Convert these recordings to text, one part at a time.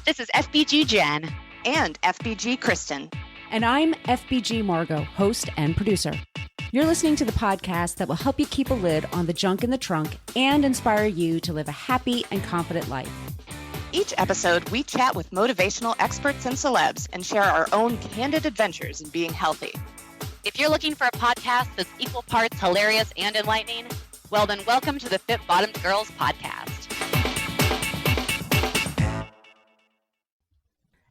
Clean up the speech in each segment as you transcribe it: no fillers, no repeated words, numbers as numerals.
This is FBG Jen. And FBG Kristen. And I'm FBG Margot, host and producer. You're listening to the podcast that will help you keep a lid on the junk in the trunk and inspire you to live a happy and confident life. Each episode, we chat with motivational experts and celebs and share our own candid adventures in being healthy. If you're looking for a podcast that's equal parts hilarious and enlightening, well then welcome to the Fit Bottomed Girls podcast.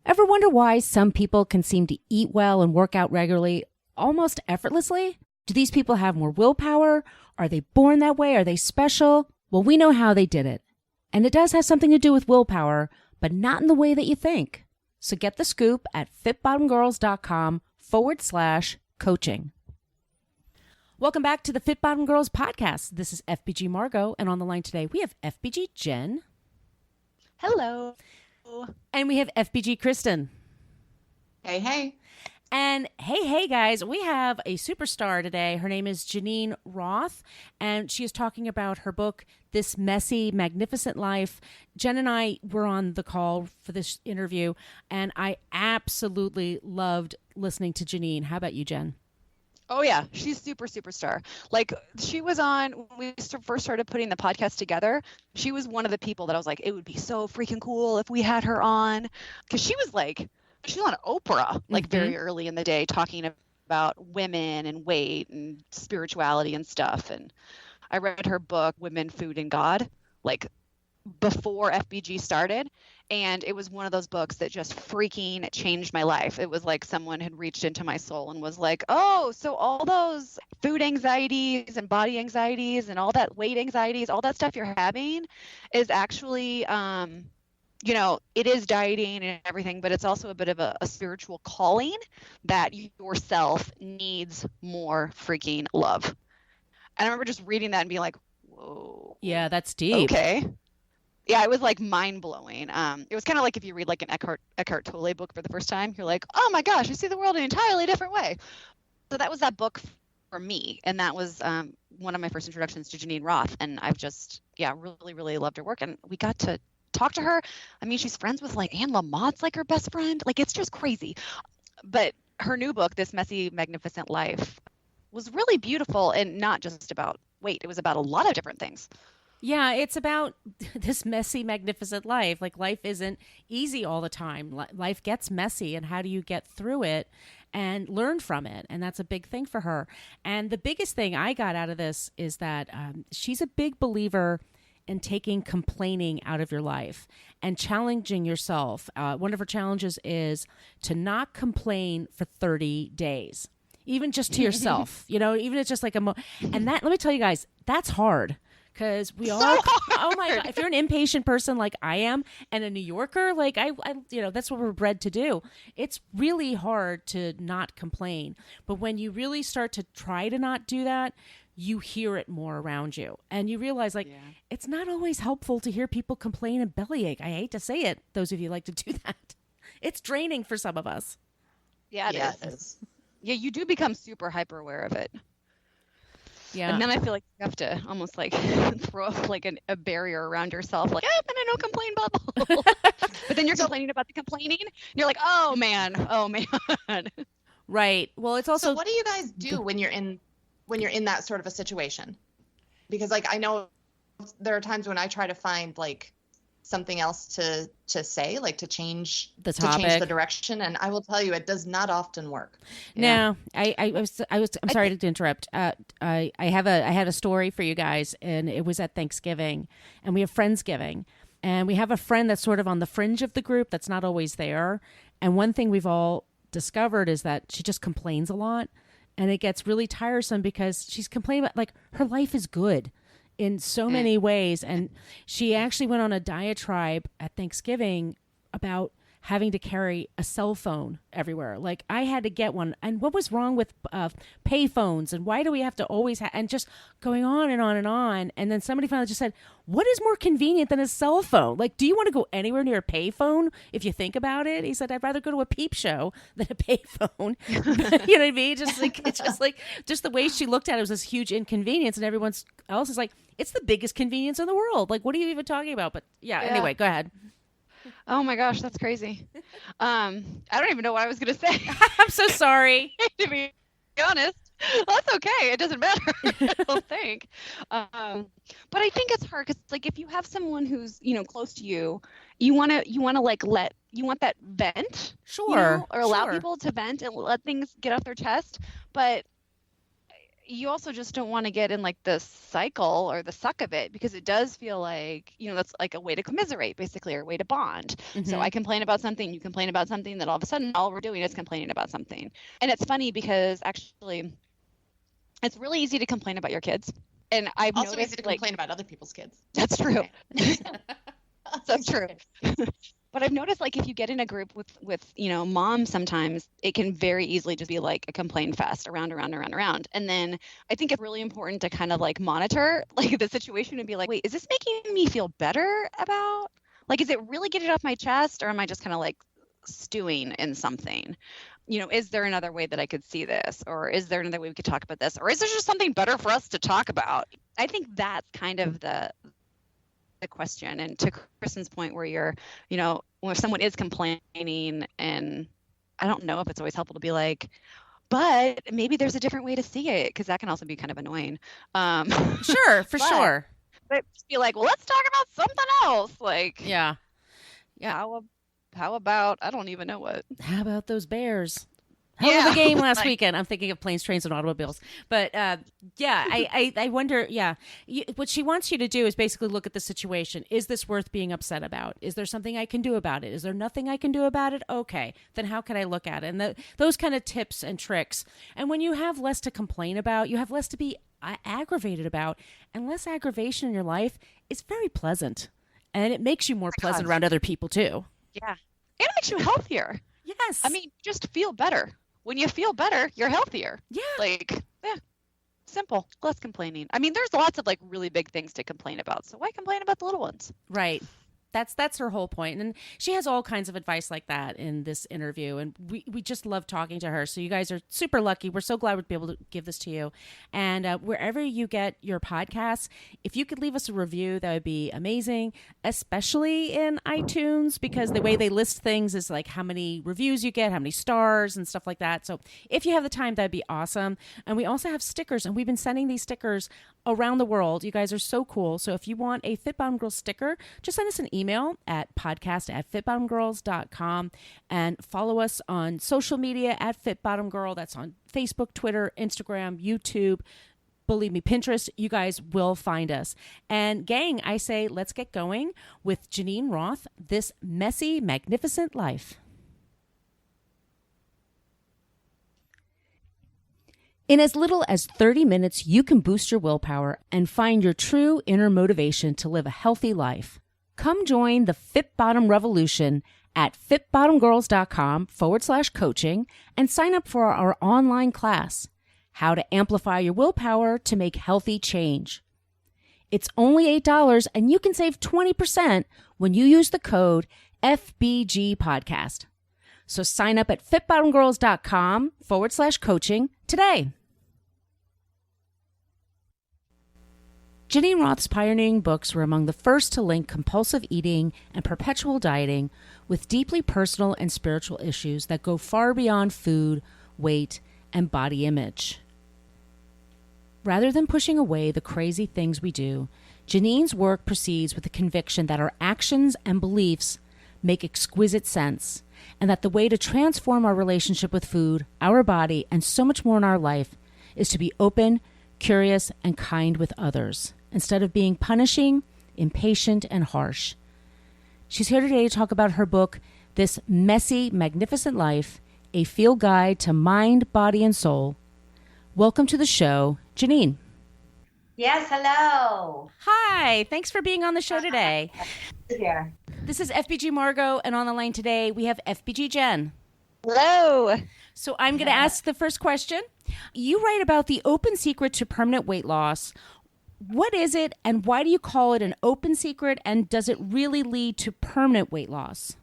Ever wonder why some people can seem to eat well and work out regularly almost effortlessly? Do these people have more willpower? Are they born that way? Are they special? Well, we know how they did it. And it does have something to do with willpower, but not in the way that you think. So get the scoop at fitbottomgirls.com/coaching. Welcome back to the Fit Bottom Girls podcast. This is FBG Margot, and on the line today we have FBG Jen. Hello. And we have FBG Kristen. Hey, hey. And hey, guys, we have a superstar today. Her name is Geneen Roth, and she is talking about her book, This Messy, Magnificent Life. Jen and I were on the call for this interview, and I absolutely loved listening to Geneen. How about you, Jen? Oh, yeah. She's superstar. Like, she was on, when we first started putting the podcast together, she was one of the people that I was like, it would be so freaking cool if we had her on. Because she was on Oprah, like, very early in the day, talking about women and weight and spirituality and stuff. And I read her book, Women, Food, and God, like, before FBG started. And it was one of those books that just freaking changed my life. It was like someone had reached into my soul and was like, oh, so all those food anxieties and body anxieties and all that weight anxieties, all that stuff you're having is actually, it is dieting and everything, but it's also a bit of a spiritual calling that yourself needs more freaking love. And I remember just reading that and being like, whoa. Yeah, that's deep. Okay. Yeah, it was like mind blowing. It was kind of like if you read like an Eckhart Tolle book for the first time, you're like, oh my gosh, I see the world in an entirely different way. So that was that book for me. And that was one of my first introductions to Geneen Roth. And I've just, really, really loved her work. And we got to talk to her. I mean, she's friends with like Anne Lamott's like her best friend. Like, it's just crazy. But her new book, This Messy, Magnificent Life, was really beautiful and not just about weight. It was about a lot of different things. Yeah, it's about this messy, magnificent life. Like, life isn't easy all the time. Life gets messy, and how do you get through it and learn from it? And that's a big thing for her. And the biggest thing I got out of this is that she's a big believer in taking complaining out of your life and challenging yourself. One of her challenges is to not complain for 30 days, even just to yourself. Even it's just like and that, let me tell you guys, that's hard. Because we all, oh my God, if you're an impatient person like I am and a New Yorker, like I that's what we're bred to do. It's really hard to not complain. But when you really start to try to not do that, you hear it more around you. And you realize it's not always helpful to hear people complain and bellyache. I hate to say it. Those of you who like to do that. It's draining for some of us. Yeah, it is. Yeah, you do become super hyper aware of it. Yeah. And then I feel like you have to almost like throw up like a barrier around yourself, like, I'm in a no complain bubble. But then you're complaining about the complaining. And you're like, oh man. Right. Well, it's also. So what do you guys do when you're in that sort of a situation? Because like, I know there are times when I try to find like something else to say, like to change the topic, to change the direction, and I will tell you, it does not often work. No, I'm sorry to interrupt. I had a story for you guys, and it was at Thanksgiving, and we have Friendsgiving, and we have a friend that's sort of on the fringe of the group that's not always there. And one thing we've all discovered is that she just complains a lot, and it gets really tiresome because she's complaining about like her life is good in so many ways. And she actually went on a diatribe at Thanksgiving about having to carry a cell phone everywhere. Like, I had to get one. And what was wrong with pay phones? And why do we have to always and just going on and on and on. And then somebody finally just said, what is more convenient than a cell phone? Like, do you want to go anywhere near a pay phone? If you think about it, he said, I'd rather go to a peep show than a pay phone. You know what I mean? Just like, it's just like, just the way she looked at it was this huge inconvenience. And everyone else is like, it's the biggest convenience in the world. Like, what are you even talking about? But yeah. Anyway, go ahead. Oh my gosh, that's crazy. I don't even know what I was gonna say. I'm so sorry. To be honest, that's okay. It doesn't matter. I don't think. But I think it's hard because like if you have someone who's close to you, you want to like you want that vent, Sure. or allow sure. people to vent and let things get off their chest. But you also just don't want to get in like the cycle or the suck of it, because it does feel like, that's like a way to commiserate basically, or a way to bond. So I complain about something, you complain about something, that all of a sudden all we're doing is complaining about something. And it's funny because actually it's really easy to complain about your kids. And I've Also noticed easy to complain about other people's kids. That's true. That's true. But I've noticed like if you get in a group with moms, sometimes it can very easily just be like a complaint fest around. And then I think it's really important to kind of like monitor like the situation and be like, wait, is this making me feel better about, like, is it really getting off my chest, or am I just kind of like stewing in something? Is there another way that I could see this, or is there another way we could talk about this, or is there just something better for us to talk about? I think that's kind of the question. And to Kristen's point, where you're, when someone is complaining, and I don't know if it's always helpful to be like, but maybe there's a different way to see it, because that can also be kind of annoying. Sure, for sure. But just be like, well, let's talk about something else. Like, Yeah. how about, I don't even know what. How about those Bears? Hell of a game last weekend. I'm thinking of planes, trains, and automobiles. But I wonder, what she wants you to do is basically look at the situation. Is this worth being upset about? Is there something I can do about it? Is there nothing I can do about it? Okay, then how can I look at it? And those kind of tips and tricks. And when you have less to complain about, you have less to be aggravated about, and less aggravation in your life, it's very pleasant. And it makes you more pleasant around other people too. Yeah. And it makes you healthier. Yes. I mean, just feel better. When you feel better, you're healthier. Yeah. Simple. Less complaining. I mean, there's lots of like really big things to complain about. So why complain about the little ones? Right. That's her whole point. And she has all kinds of advice like that in this interview. And we just love talking to her. So you guys are super lucky. We're so glad we'd be able to give this to you. And wherever you get your podcasts, if you could leave us a review, that would be amazing, especially in iTunes, because the way they list things is like how many reviews you get, how many stars and stuff like that. So if you have the time, that'd be awesome. And we also have stickers, and we've been sending these stickers around the world. You guys are so cool. So if you want a Fit Bottom Girls sticker, just send us an email at podcast@fitbottomgirls.com and follow us on social media at Fit Bottom Girl. That's on Facebook, Twitter, Instagram, YouTube. Believe me, Pinterest, you guys will find us. And gang, I say, let's get going with Geneen Roth, This Messy, Magnificent Life. In as little as 30 minutes, you can boost your willpower and find your true inner motivation to live a healthy life. Come join the Fit Bottom Revolution at fitbottomgirls.com/coaching and sign up for our online class, How to Amplify Your Willpower to Make Healthy Change. It's only $8 and you can save 20% when you use the code FBG Podcast. So sign up at fitbottomgirls.com/coaching today. Janine Roth's pioneering books were among the first to link compulsive eating and perpetual dieting with deeply personal and spiritual issues that go far beyond food, weight, and body image. Rather than pushing away the crazy things we do, Janine's work proceeds with the conviction that our actions and beliefs make exquisite sense, and that the way to transform our relationship with food, our body, and so much more in our life is to be open, curious, and kind with others, instead of being punishing, impatient, and harsh. She's here today to talk about her book, This Messy, Magnificent Life, A Field Guide to Mind, Body, and Soul. Welcome to the show, Janine. Yes, hello. Hi, thanks for being on the show today. Here. This is FBG Margot, and on the line today we have FBG Jen. Hello. So I'm going to ask the first question. You write about the open secret to permanent weight loss. What is it, and why do you call it an open secret, and does it really lead to permanent weight loss?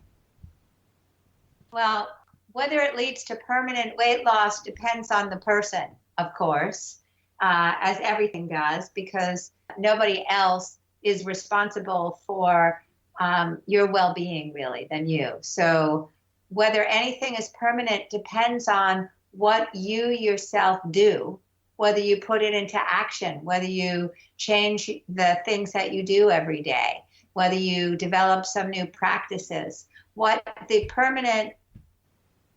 Well, whether it leads to permanent weight loss depends on the person, of course, as everything does, because nobody else is responsible for your well-being really than you. So whether anything is permanent depends on what you yourself do, whether you put it into action, whether you change the things that you do every day, whether you develop some new practices. What the permanent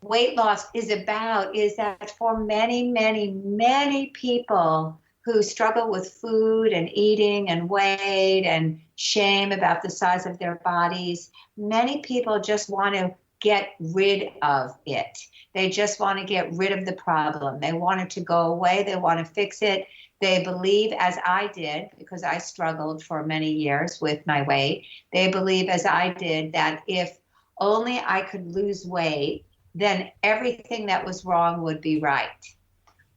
weight loss is about is that for many, many, many people who struggle with food and eating and weight and shame about the size of their bodies, many people just want to get rid of it. They just want to get rid of the problem. They want it to go away. They want to fix it. They believe, as I did, because I struggled for many years with my weight, they believe, as I did, that if only I could lose weight, then everything that was wrong would be right.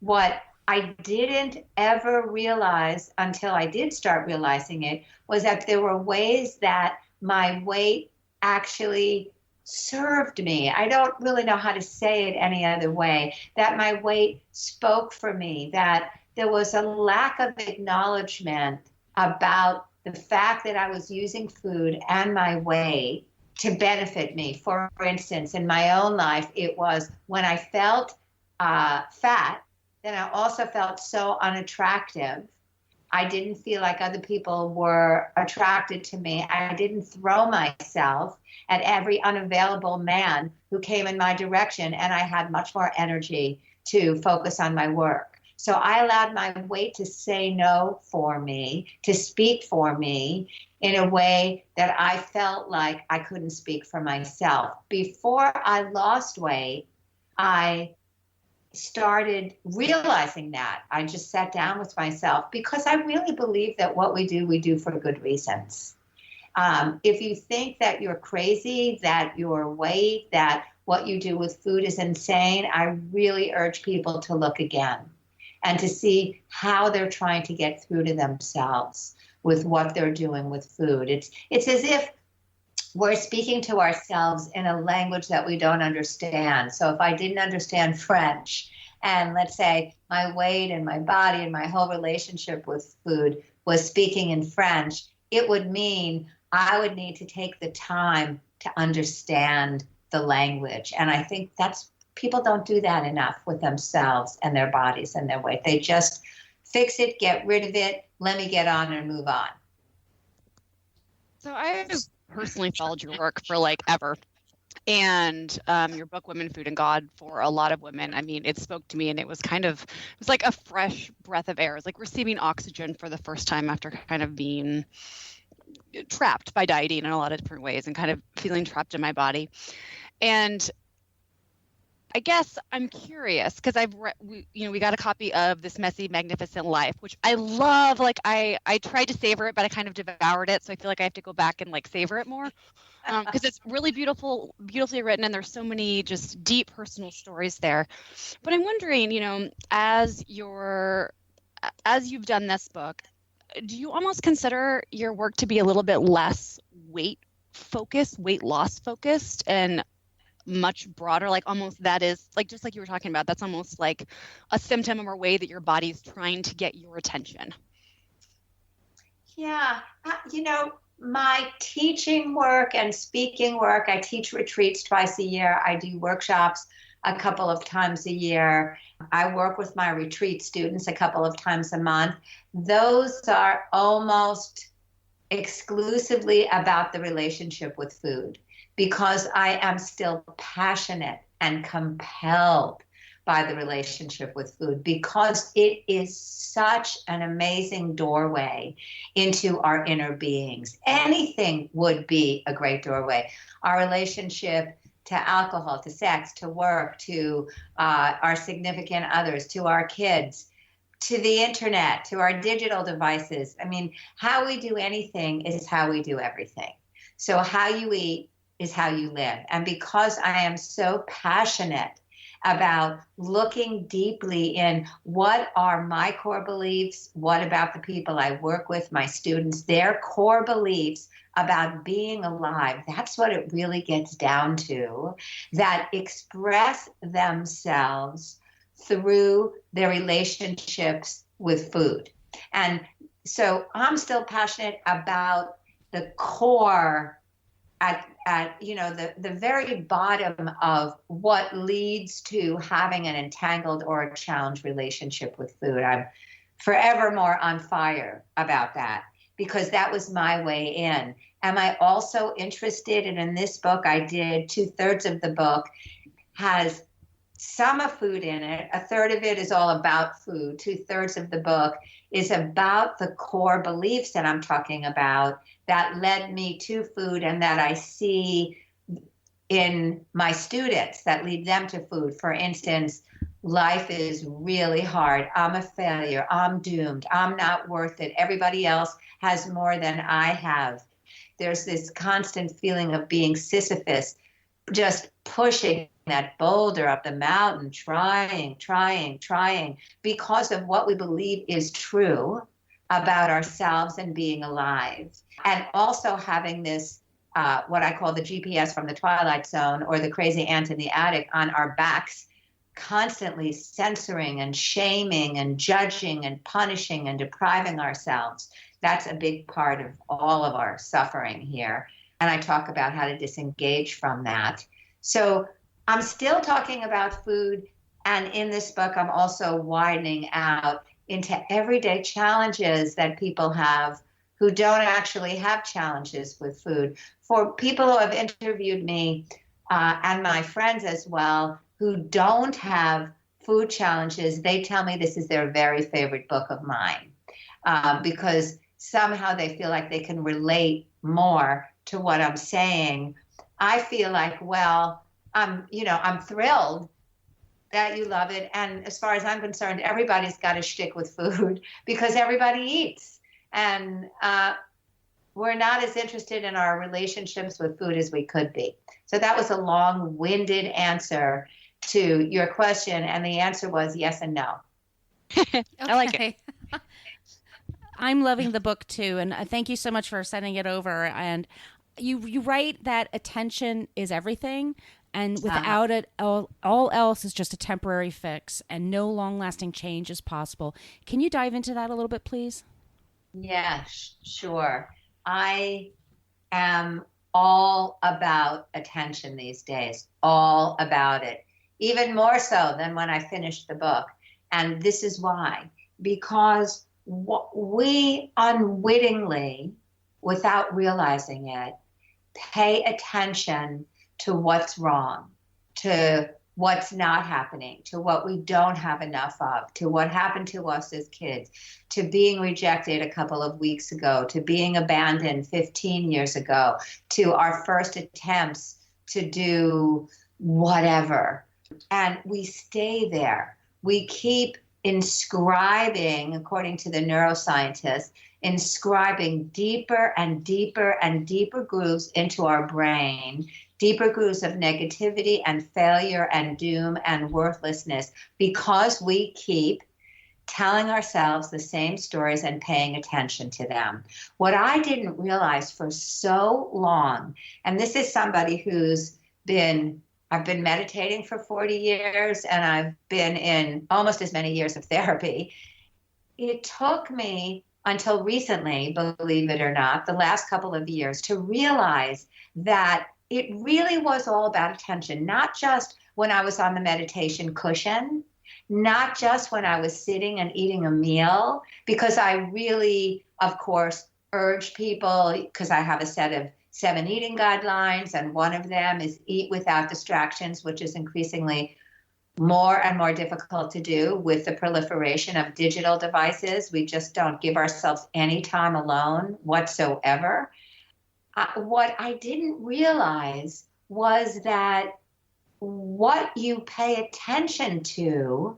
What I didn't ever realize until I did start realizing it was that there were ways that my weight actually served me. I don't really know how to say it any other way, that my weight spoke for me, that there was a lack of acknowledgement about the fact that I was using food and my weight to benefit me. For instance, in my own life, it was when I felt fat, then I also felt so unattractive. I didn't feel like other people were attracted to me. I didn't throw myself at every unavailable man who came in my direction, and I had much more energy to focus on my work. So I allowed my weight to say no for me, to speak for me in a way that I felt like I couldn't speak for myself. Before I lost weight, I started realizing that. I just sat down with myself because I really believe that what we do for good reasons. If you think that you're crazy, that your weight, that what you do with food is insane, I really urge people to look again and to see how they're trying to get through to themselves with what they're doing with food. It's as if we're speaking to ourselves in a language that we don't understand. So if I didn't understand French, and let's say my weight and my body and my whole relationship with food was speaking in French, it would mean I would need to take the time to understand the language. And I think people don't do that enough with themselves and their bodies and their weight. They just fix it, get rid of it, let me get on and move on. So I've personally followed your work for ever. And your book, Women, Food, and God, for a lot of women, I mean, it spoke to me, and it was like a fresh breath of air. It was like receiving oxygen for the first time after kind of being trapped by dieting in a lot of different ways and kind of feeling trapped in my body. And I guess I'm curious because we got a copy of This Messy, Magnificent Life, which I love. I tried to savor it, but I kind of devoured it. So I feel like I have to go back and savor it more because it's really beautifully written. And there's so many just deep personal stories there. But I'm wondering, as you've done this book, do you almost consider your work to be a little bit less weight loss focused, and much broader, almost that is just like you were talking about, that's almost like a symptom or a way that your body is trying to get your attention? Yeah. My teaching work and speaking work, I teach retreats twice a year. I do workshops a couple of times a year. I work with my retreat students a couple of times a month. Those are almost exclusively about the relationship with food, because I am still passionate and compelled by the relationship with food, because it is such an amazing doorway into our inner beings. Anything would be a great doorway. Our relationship to alcohol, to sex, to work, to our significant others, to our kids, to the internet, to our digital devices. I mean, how we do anything is how we do everything. So how you eat is how you live. And because I am so passionate about looking deeply in what are my core beliefs, what about the people I work with, my students, their core beliefs about being alive, that's what it really gets down to, that express themselves through their relationships with food. And so I'm still passionate about the core at the very bottom of what leads to having an entangled or a challenged relationship with food. I'm forever more on fire about that because that was my way in. Am I also interested in this book? I did 2/3 of the book has some of food in it. 1/3 of it is all about food. 2/3 of the book is about the core beliefs that I'm talking about that led me to food and that I see in my students that lead them to food. For instance, life is really hard. I'm a failure. I'm doomed. I'm not worth it. Everybody else has more than I have. There's this constant feeling of being Sisyphus, just pushing that boulder up the mountain, trying, because of what we believe is true about ourselves and being alive. And also having this, what I call the GPS from the Twilight Zone or the crazy ant in the attic on our backs, constantly censoring and shaming and judging and punishing and depriving ourselves. That's a big part of all of our suffering here. And I talk about how to disengage from that. So I'm still talking about food. And in this book, I'm also widening out into everyday challenges that people have who don't actually have challenges with food. For people who have interviewed me and my friends as well, who don't have food challenges, they tell me this is their very favorite book of mine because somehow they feel like they can relate more to what I'm saying. I feel like, well, I'm thrilled that you love it. And as far as I'm concerned, everybody's got a shtick with food because everybody eats. And we're not as interested in our relationships with food as we could be. So that was a long-winded answer to your question. And the answer was yes and no. I like it. I'm loving the book too. And thank you so much for sending it over. And you write that attention is everything. And without it, all else is just a temporary fix and no long-lasting change is possible. Can you dive into that a little bit, please? Yeah, sure. I am all about attention these days, all about it, even more so than when I finished the book. And this is why, because we unwittingly, without realizing it, pay attention to what's wrong, to what's not happening, to what we don't have enough of, to what happened to us as kids, to being rejected a couple of weeks ago, to being abandoned 15 years ago, to our first attempts to do whatever. And we stay there. We keep inscribing, according to the neuroscientists, inscribing deeper and deeper and deeper grooves into our brain, deeper grooves of negativity and failure and doom and worthlessness, because we keep telling ourselves the same stories and paying attention to them. What I didn't realize for so long, and this is somebody I've been meditating for 40 years and I've been in almost as many years of therapy. It took me until recently, believe it or not, the last couple of years to realize that it really was all about attention, not just when I was on the meditation cushion, not just when I was sitting and eating a meal, because I really, of course, urge people, because I have a set of 7 eating guidelines, and one of them is eat without distractions, which is increasingly more and more difficult to do with the proliferation of digital devices. We just don't give ourselves any time alone whatsoever. What I didn't realize was that what you pay attention to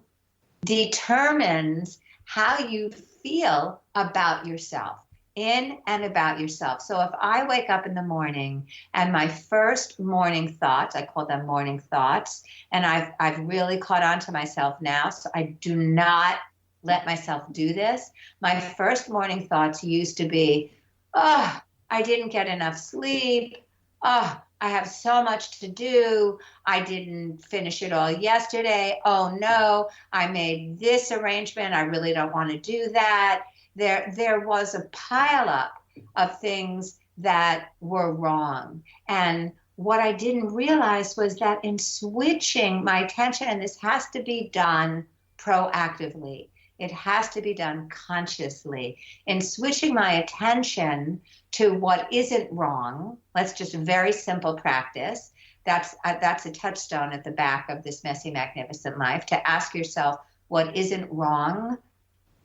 determines how you feel about yourself, in and about yourself. So if I wake up in the morning and my first morning thoughts, I call them morning thoughts, and I've really caught on to myself now, so I do not let myself do this. My first morning thoughts used to be, oh, I didn't get enough sleep. Oh, I have so much to do. I didn't finish it all yesterday. Oh no, I made this arrangement. I really don't want to do that. There was a pileup of things that were wrong. And what I didn't realize was that in switching my attention, and this has to be done proactively, it has to be done consciously. In switching my attention to what isn't wrong, let's just very simple practice. That's a touchstone at the back of this Messy, Magnificent Life, to ask yourself what isn't wrong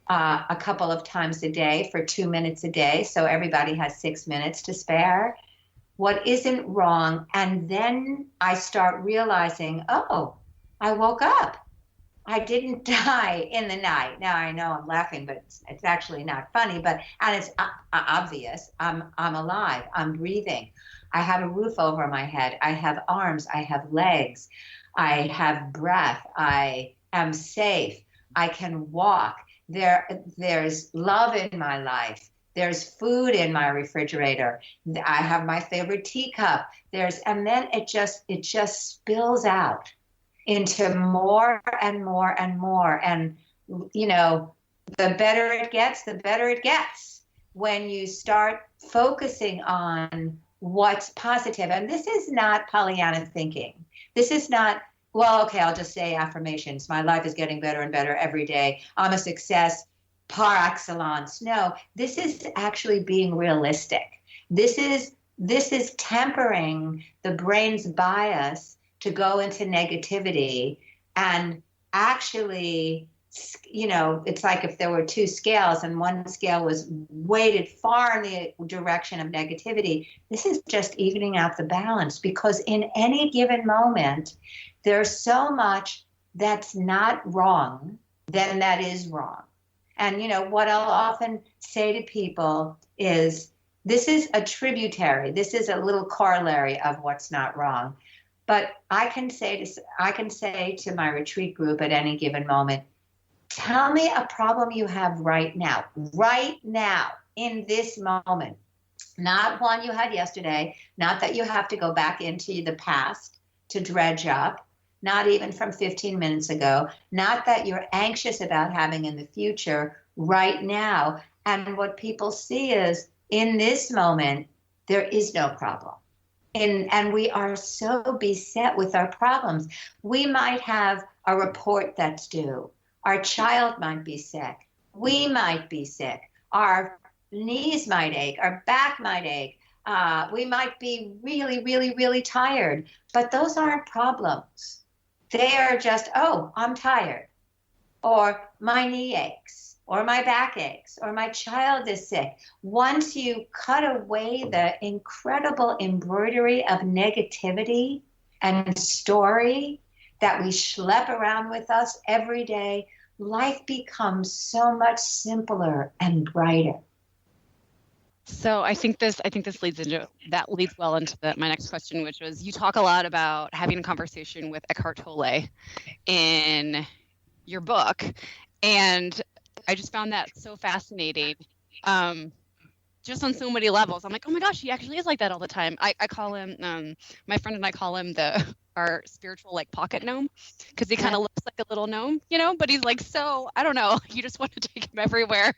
a couple of times a day for 2 minutes a day. So everybody has 6 minutes to spare. What isn't wrong? And then I start realizing, oh, I woke up. I didn't die in the night. Now I know I'm laughing, but it's actually not funny. And it's obvious. I'm alive. I'm breathing. I have a roof over my head. I have arms. I have legs. I have breath. I am safe. I can walk. There's love in my life. There's food in my refrigerator. I have my favorite teacup. And then it just spills out into more and more and more. And, you know, the better it gets, the better it gets when you start focusing on what's positive. And this is not Pollyanna thinking. This is not, well, okay, I'll just say affirmations. My life is getting better and better every day. I'm a success par excellence. No, this is actually being realistic. This is tempering the brain's bias to go into negativity. And actually, you know, it's like if there were two scales and one scale was weighted far in the direction of negativity, this is just evening out the balance, because in any given moment, there's so much that's not wrong then that is wrong. And, you know, what I'll often say to people is, this is a tributary. This is a little corollary of what's not wrong. But I can say to my retreat group at any given moment, tell me a problem you have right now, in this moment. Not one you had yesterday, not that you have to go back into the past to dredge up, not even from 15 minutes ago, not that you're anxious about having in the future, right now. And what people see is, in this moment, there is no problem. And we are so beset with our problems. We might have a report that's due. Our child might be sick. We might be sick. Our knees might ache. Our back might ache. We might be really, really, really tired. But those aren't problems. They are just, oh, I'm tired. Or my knee aches. Or my back aches. Or my child is sick. Once you cut away the incredible embroidery of negativity and story that we schlep around with us every day, life becomes so much simpler and brighter. So I think this leads well into my next question, which was, you talk a lot about having a conversation with Eckhart Tolle in your book, and I just found that so fascinating. Just on so many levels. I'm like, oh my gosh, he actually is like that all the time. I call him, my friend and I call him our spiritual like pocket gnome, because he kind of looks like a little gnome, you know, but he's like, so I don't know, you just want to take him everywhere.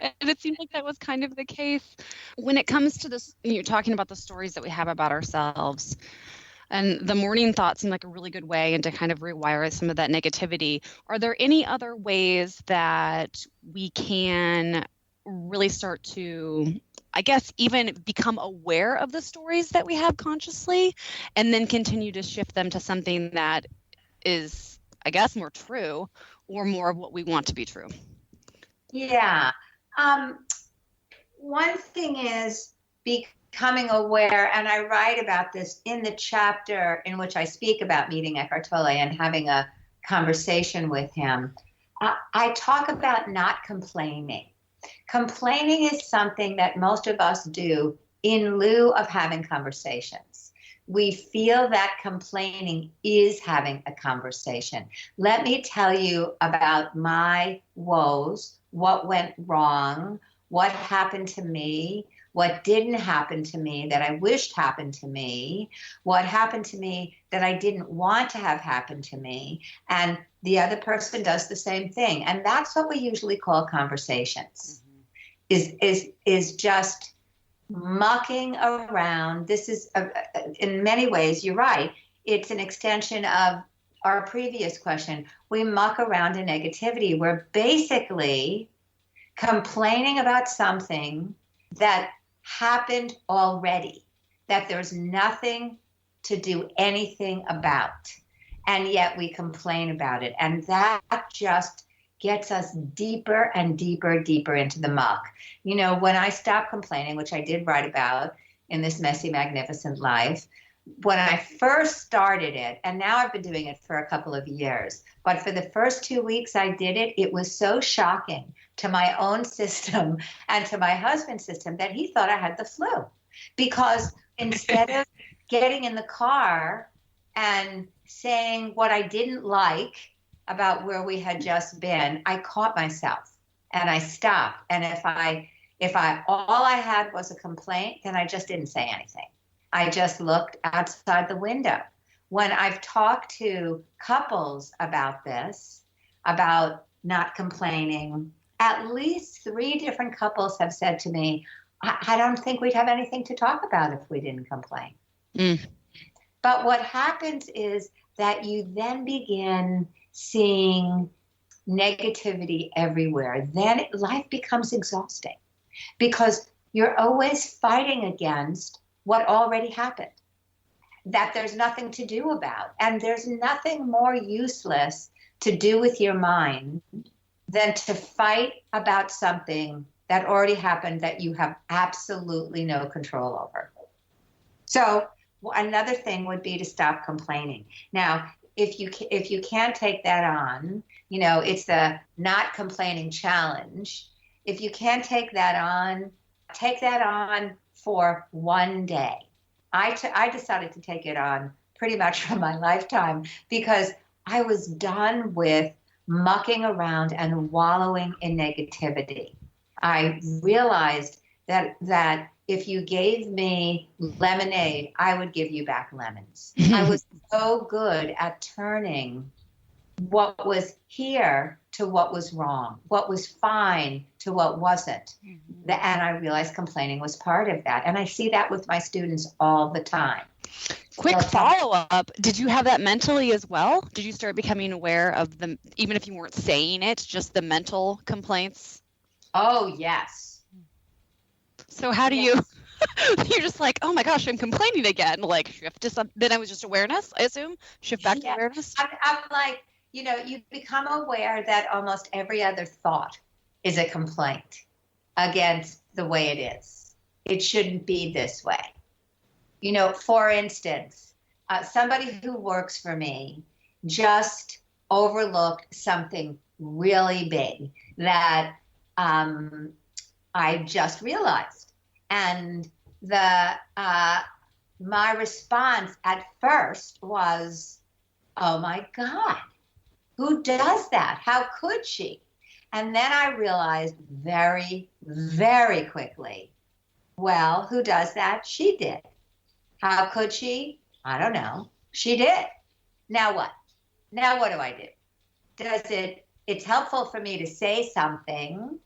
And it seems like that was kind of the case. When it comes to this, you're talking about the stories that we have about ourselves, and the morning thought seemed like a really good way, and to kind of rewire some of that negativity. Are there any other ways that we can really start to, I guess, even become aware of the stories that we have consciously, and then continue to shift them to something that is, I guess, more true, or more of what we want to be true? Yeah. One thing is becoming aware, and I write about this in the chapter in which I speak about meeting Eckhart Tolle and having a conversation with him. I talk about not complaining. Complaining is something that most of us do in lieu of having conversations. We feel that complaining is having a conversation. Let me tell you about my woes, what went wrong, what happened to me, what didn't happen to me that I wished happened to me, what happened to me that I didn't want to have happen to me, and the other person does the same thing. And that's what we usually call conversations, is just mucking around. This is, in many ways, you're right. It's an extension of our previous question. We muck around in negativity. We're basically complaining about something that happened already, that there's nothing to do anything about. And yet we complain about it. And that just gets us deeper and deeper into the muck. You know, when I stopped complaining, which I did write about in This Messy, Magnificent Life, when I first started it, and now I've been doing it for a couple of years, but for the first 2 weeks I did it, it was so shocking to my own system and to my husband's system that he thought I had the flu. Because instead of getting in the car and saying what I didn't like about where we had just been, I caught myself and I stopped. And if all I had was a complaint, then I just didn't say anything. I just looked outside the window. When I've talked to couples about this, about not complaining, at least 3 different couples have said to me, I don't think we'd have anything to talk about if we didn't complain. But what happens is that you then begin seeing negativity everywhere. Then life becomes exhausting because you're always fighting against what already happened, that there's nothing to do about. And there's nothing more useless to do with your mind than to fight about something that already happened that you have absolutely no control over. So another thing would be to stop complaining. Now, if you can't take that on, you know, it's the not complaining challenge. If you can't take that on for one day. I decided to take it on pretty much for my lifetime because I was done with mucking around and wallowing in negativity. I realized that if you gave me lemonade, I would give you back lemons. I was so good at turning what was here to what was wrong, what was fine to what wasn't. And I realized complaining was part of that. And I see that with my students all the time. Quick follow-up. Did you have that mentally as well? Did you start becoming aware of them, even if you weren't saying it, just the mental complaints? Oh, yes. So how do you, you're just like, oh my gosh, I'm complaining again. Like shift to something. Then it was just awareness, I assume? Shift back to awareness? I'm like, you know, you become aware that almost every other thought is a complaint against the way it is. It shouldn't be this way. You know, for instance, somebody who works for me just overlooked something really big that I just realized. And my response at first was, oh my God, who does that? How could she? And then I realized very, very quickly, well, who does that? She did. How could she? I don't know. She did. Now what? Now what do I do? It's helpful for me to say something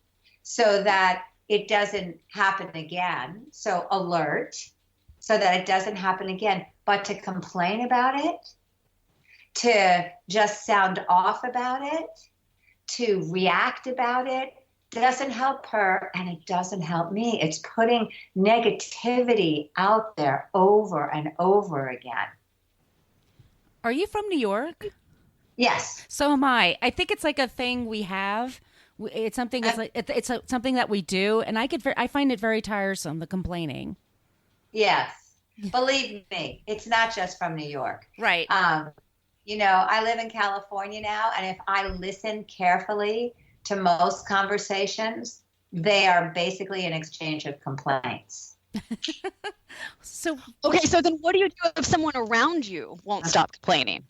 so that it doesn't happen again. So alert, so that it doesn't happen again. But to complain about it, to just sound off about it, to react about it, doesn't help her and it doesn't help me. It's putting negativity out there over and over again. Are you from New York? Yes. So am I. I think it's like a thing we have. It's something. It's something that we do, and I find it very tiresome. The complaining. Yes, believe me, it's not just from New York. Right. You know, I live in California now, and if I listen carefully to most conversations, they are basically an exchange of complaints. So then what do you do if someone around you won't stop complaining?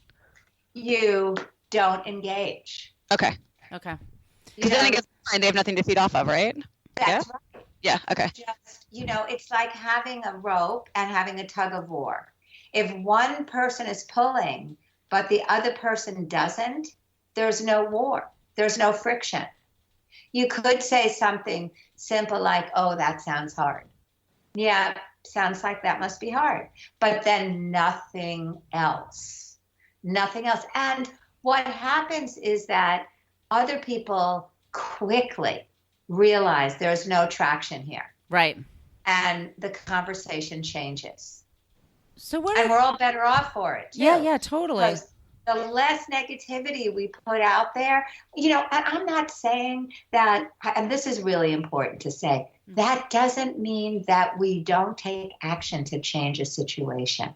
You don't engage. Okay. Because then I guess they have nothing to feed off of, right? That's right. Yeah, okay. Just, you know, it's like having a rope and having a tug of war. If one person is pulling, but the other person doesn't, there's no war. There's no friction. You could say something simple like, oh, that sounds hard. Yeah, sounds like that must be hard. But then nothing else. Nothing else. And what happens is that other people quickly realize there's no traction here. Right. And the conversation changes. So what? And we're all better off for it, too. Yeah, totally. Because the less negativity we put out there, and I'm not saying that, and this is really important to say, that doesn't mean that we don't take action to change a situation.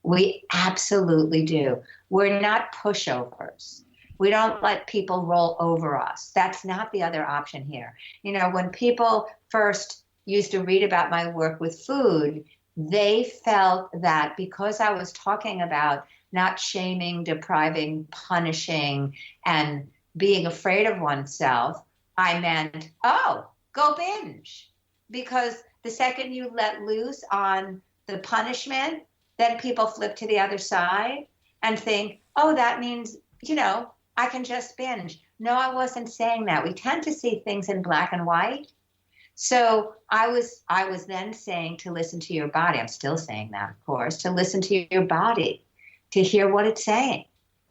We absolutely do. We're not pushovers. We don't let people roll over us. That's not the other option here. When people first used to read about my work with food, they felt that because I was talking about not shaming, depriving, punishing, and being afraid of oneself, I meant, go binge. Because the second you let loose on the punishment, then people flip to the other side and think, that means, I can just binge. No, I wasn't saying that. We tend to see things in black and white. So I was then saying to listen to your body. I'm still saying that, of course, to listen to your body, to hear what it's saying,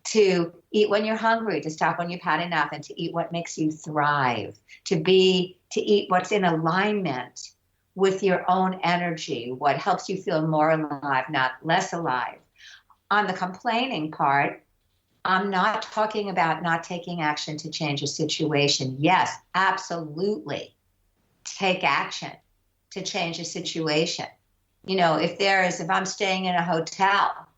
to eat when you're hungry, to stop when you've had enough, and to eat what makes you thrive, to eat what's in alignment with your own energy, what helps you feel more alive, not less alive. On the complaining part, I'm not talking about not taking action to change a situation. Yes, absolutely. Take action to change a situation. If I'm staying in a hotel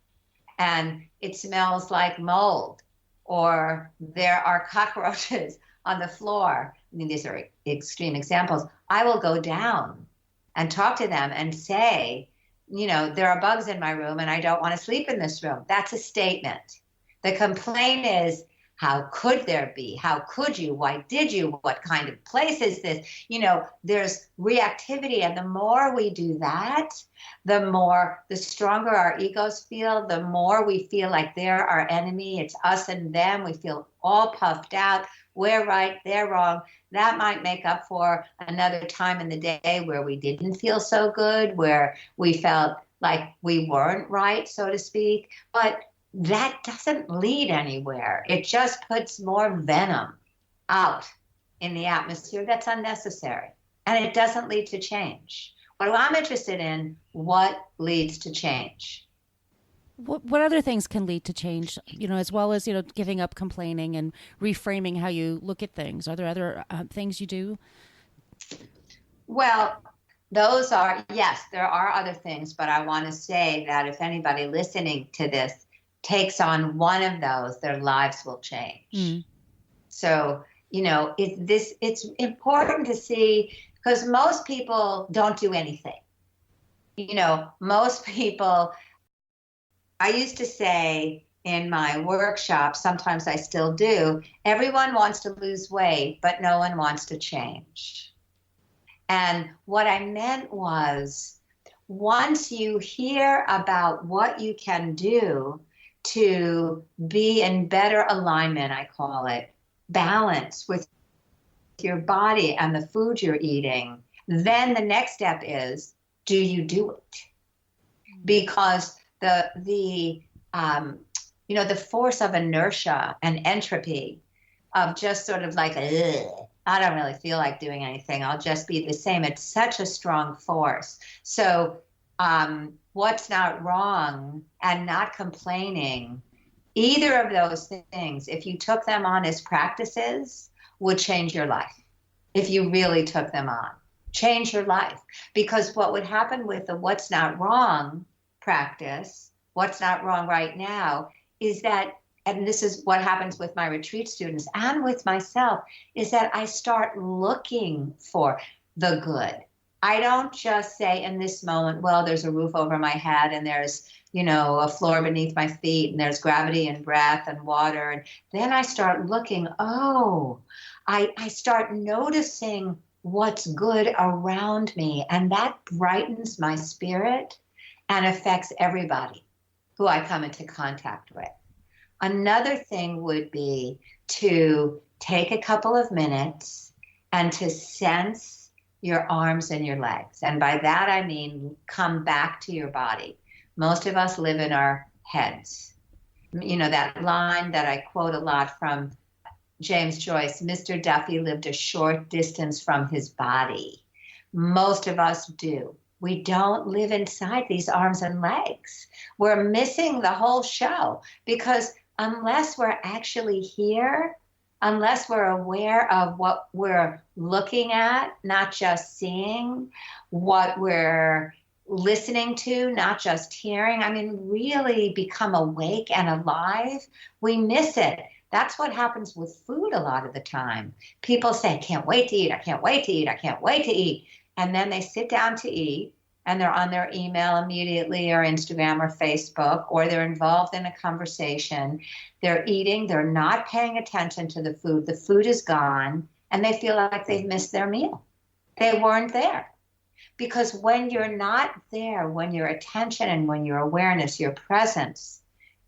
and it smells like mold, or there are cockroaches on the floor, these are extreme examples, I will go down and talk to them and say, there are bugs in my room and I don't want to sleep in this room. That's a statement. The complaint is, how could there be? How could you? Why did you? What kind of place is this? There's reactivity. And the more we do that, the stronger our egos feel, the more we feel like they're our enemy. It's us and them. We feel all puffed out. We're right, they're wrong. That might make up for another time in the day where we didn't feel so good, where we felt like we weren't right, so to speak. But that doesn't lead anywhere. It just puts more venom out in the atmosphere that's unnecessary. And it doesn't lead to change. What I'm interested in, what leads to change? What other things can lead to change, as well as, giving up complaining and reframing how you look at things? Are there other things you do? Well, yes, there are other things, but I want to say that if anybody listening to this takes on one of those, their lives will change. Mm. So, it's important to see, because most people don't do anything. Most people, I used to say in my workshops, sometimes I still do, everyone wants to lose weight, but no one wants to change. And what I meant was, once you hear about what you can do to be in better alignment, I call it, balance with your body and the food you're eating, then the next step is, do you do it? Because the force of inertia and entropy of just sort of like, I don't really feel like doing anything, I'll just be the same. It's such a strong force. So what's not wrong and not complaining, either of those things, if you took them on as practices, would change your life. If you really took them on, change your life. Because what would happen with the what's not wrong practice, what's not wrong right now, is that, and this is what happens with my retreat students and with myself, is that I start looking for the good. I don't just say in this moment, well, there's a roof over my head and there's, a floor beneath my feet and there's gravity and breath and water. And then I start looking, I start noticing what's good around me. And that brightens my spirit and affects everybody who I come into contact with. Another thing would be to take a couple of minutes and to sense your arms and your legs. And by that, I mean, come back to your body. Most of us live in our heads. You know, that line that I quote a lot from James Joyce, Mr. Duffy lived a short distance from his body. Most of us do. We don't live inside these arms and legs. We're missing the whole show because unless we're actually here, unless we're aware of what we're looking at, not just seeing, what we're listening to, not just hearing, I mean, really become awake and alive, we miss it. That's what happens with food a lot of the time. People say, I can't wait to eat, I can't wait to eat, I can't wait to eat. And then they sit down to eat and they're on their email immediately or Instagram or Facebook, or they're involved in a conversation. They're eating, they're not paying attention to the food is gone, and they feel like they've missed their meal. They weren't there. Because when you're not there, when your attention and when your awareness, your presence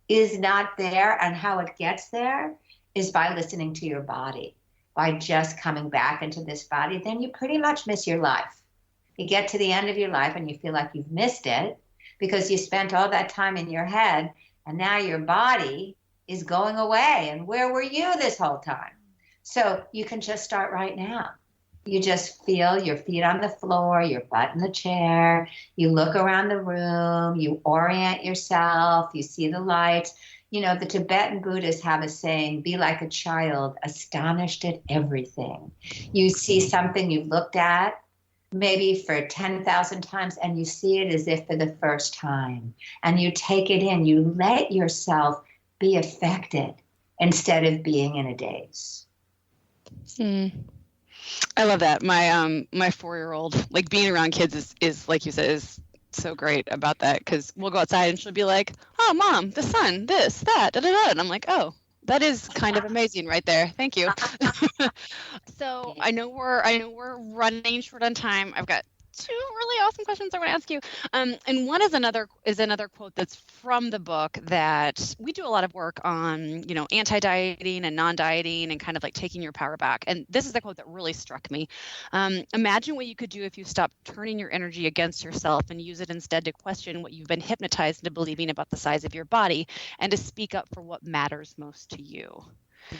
is not there, and how it gets there is by listening to your body, by just coming back into this body, then you pretty much miss your life. You get to the end of your life and you feel like you've missed it because you spent all that time in your head and now your body is going away. And where were you this whole time? So you can just start right now. You just feel your feet on the floor, your butt in the chair. You look around the room, you orient yourself, you see the lights. You know, the Tibetan Buddhists have a saying, be like a child, astonished at everything. You see something you've looked at maybe for 10,000 times and you see it as if for the first time. And you take it in, you let yourself be affected instead of being in a daze. I love that. My 4-year-old, like being around kids is like you said, is so great about that, because we'll go outside and she'll be like, oh, Mom, the sun, this, that, da, da, da. And I'm like, oh, that is kind of amazing right there. Thank you. So I know we're running short on time. I've got 2 really awesome questions I want to ask you. And one is another quote that's from the book that we do a lot of work on, you know, anti-dieting and non-dieting and kind of like taking your power back. And this is the quote that really struck me. Imagine what you could do if you stopped turning your energy against yourself and use it instead to question what you've been hypnotized into believing about the size of your body and to speak up for what matters most to you.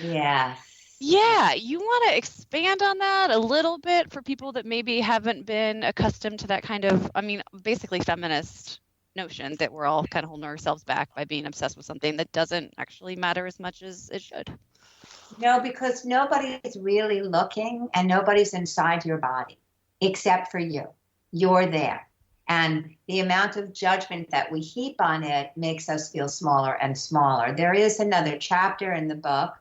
Yes. Yeah, you want to expand on that a little bit for people that maybe haven't been accustomed to that kind of, I mean, basically feminist notion that we're all kind of holding ourselves back by being obsessed with something that doesn't actually matter as much as it should. No, because nobody's really looking and nobody's inside your body except for you. You're there. And the amount of judgment that we heap on it makes us feel smaller and smaller. There is another chapter in the book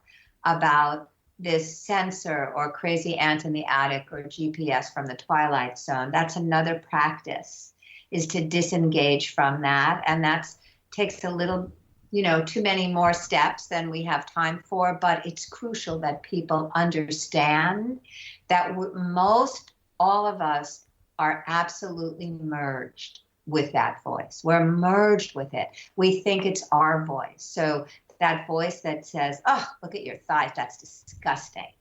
about this sensor or crazy ant in the attic or GPS from the Twilight Zone. That's another practice, is to disengage from that. And that takes a little, you know, too many more steps than we have time for, but it's crucial that people understand that most all of us are absolutely merged with that voice. We're merged with it. We think it's our voice. So that voice that says, oh, look at your thighs, that's disgusting,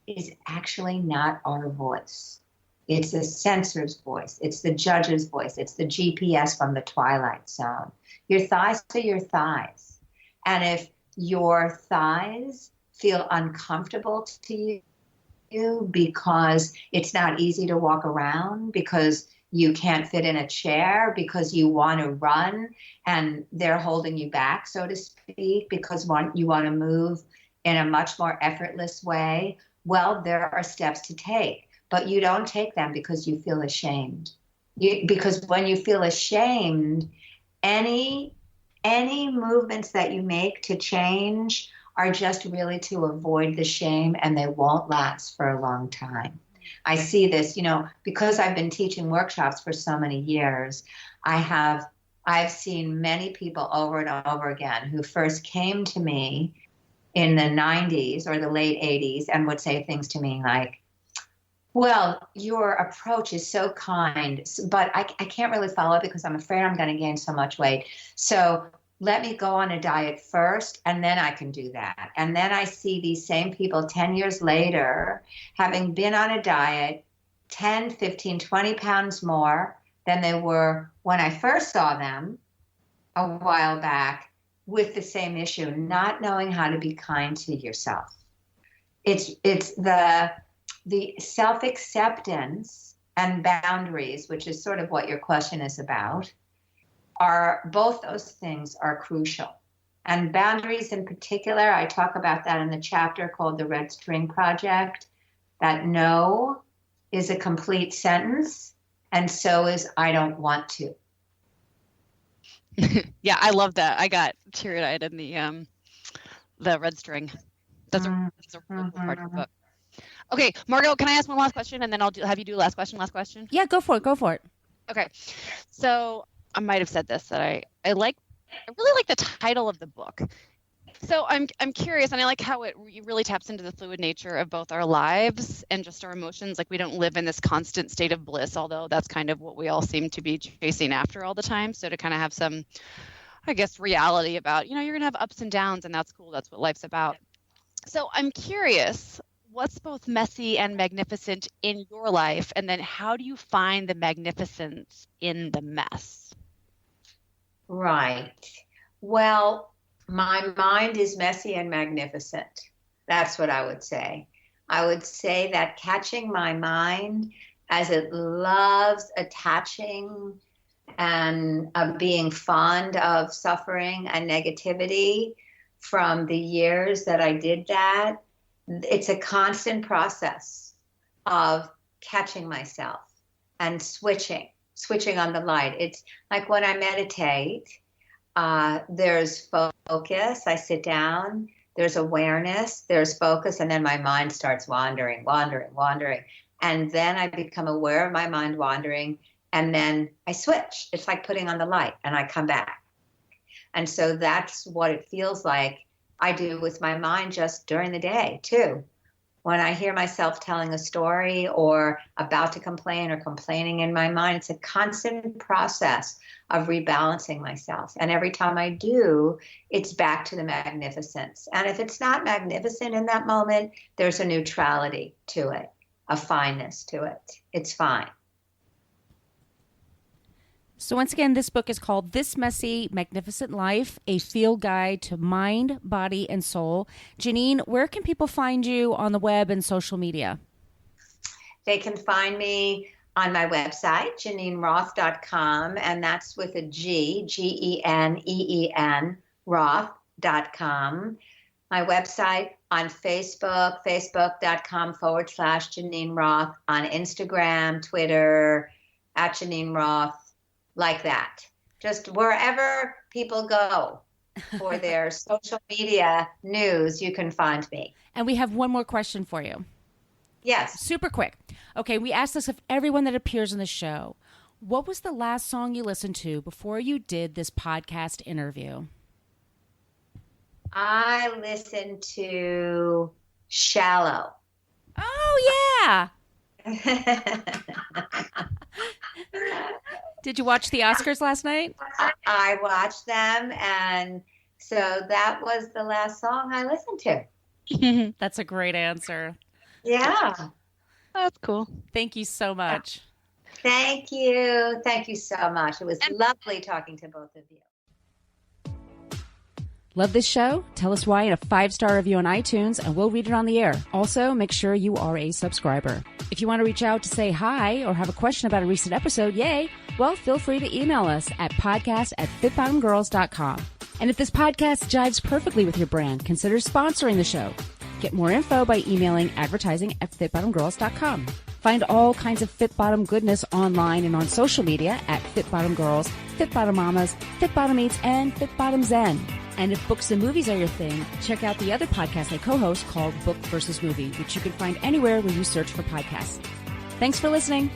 is actually not our voice. It's the censor's voice. It's the judge's voice. It's the GPS from the Twilight Zone. Your thighs are your thighs. And if your thighs feel uncomfortable to you because it's not easy to walk around, because you can't fit in a chair, because you want to run and they're holding you back, so to speak, because you want to move in a much more effortless way, well, there are steps to take, but you don't take them because you feel ashamed. Because when you feel ashamed, any movements that you make to change are just really to avoid the shame, and they won't last for a long time. I see this, you know, because I've been teaching workshops for so many years, I've seen many people over and over again who first came to me in the 90s or the late 80s and would say things to me like, well, your approach is so kind, but I can't really follow it because I'm afraid I'm going to gain so much weight. So let me go on a diet first, and then I can do that. And then I see these same people 10 years later, having been on a diet, 10, 15, 20 pounds more than they were when I first saw them a while back with the same issue, not knowing how to be kind to yourself. It's the self-acceptance and boundaries, which is sort of what your question is about, are both those things are crucial. And boundaries in particular, I talk about that in the chapter called The Red String Project, that no is a complete sentence, and so is I don't want to. Yeah, I love that. I got teary-eyed in the Red String. That's a really cool part of the book. Okay, Margot, can I ask one last question, and then I'll have you do last question? Yeah, go for it. Okay, so I might have said this, that I really like the title of the book. So I'm curious, and I like how it really taps into the fluid nature of both our lives and just our emotions. Like, we don't live in this constant state of bliss, although that's kind of what we all seem to be chasing after all the time. So to kind of have some, I guess, reality about, you're going to have ups and downs, and that's cool. That's what life's about. So I'm curious, what's both messy and magnificent in your life? And then how do you find the magnificence in the mess? Right. Well, my mind is messy and magnificent. That's what I would say. I would say that catching my mind as it loves attaching and being fond of suffering and negativity from the years that I did that, it's a constant process of catching myself and switching on the light. It's like when I meditate, there's focus. I sit down, there's awareness, there's focus, and then my mind starts wandering. And then I become aware of my mind wandering, and then I switch. It's like putting on the light, and I come back. And so that's what it feels like I do with my mind just during the day, too. When I hear myself telling a story or about to complain or complaining in my mind, it's a constant process of rebalancing myself. And every time I do, it's back to the magnificence. And if it's not magnificent in that moment, there's a neutrality to it, a fineness to it. It's fine. So once again, this book is called This Messy, Magnificent Life, a field guide to mind, body, and soul. Janine, where can people find you on the web and social media? They can find me on my website, JaneneRoth.com, and that's with a G, Geneen, Roth.com. My website on Facebook, Facebook.com/Janine Roth, on Instagram, Twitter, @Janine Roth. Like that. Just wherever people go for their social media news, you can find me. And we have one more question for you. Yes. Super quick. Okay, we asked this of everyone that appears in the show. What was the last song you listened to before you did this podcast interview? I listened to Shallow. Oh, yeah. Did you watch the Oscars last night? I watched them, and so that was the last song I listened to. That's a great answer. Yeah. That's cool. Thank you so much. Thank you. Thank you so much. It was lovely talking to both of you. Love this show? Tell us why in a 5-star review on iTunes, and we'll read it on the air. Also, make sure you are a subscriber. If you want to reach out to say hi or have a question about a recent episode, yay, well, feel free to email us at podcast@fitbottomgirls.com. And if this podcast jives perfectly with your brand, consider sponsoring the show. Get more info by emailing advertising@fitbottomgirls.com. Find all kinds of Fit Bottom goodness online and on social media at Fit Bottom Girls, Fit Bottom Mamas, Fit Bottom Eats, and Fit Bottom Zen. And if books and movies are your thing, check out the other podcast I co-host called Book versus Movie, which you can find anywhere where you search for podcasts. Thanks for listening.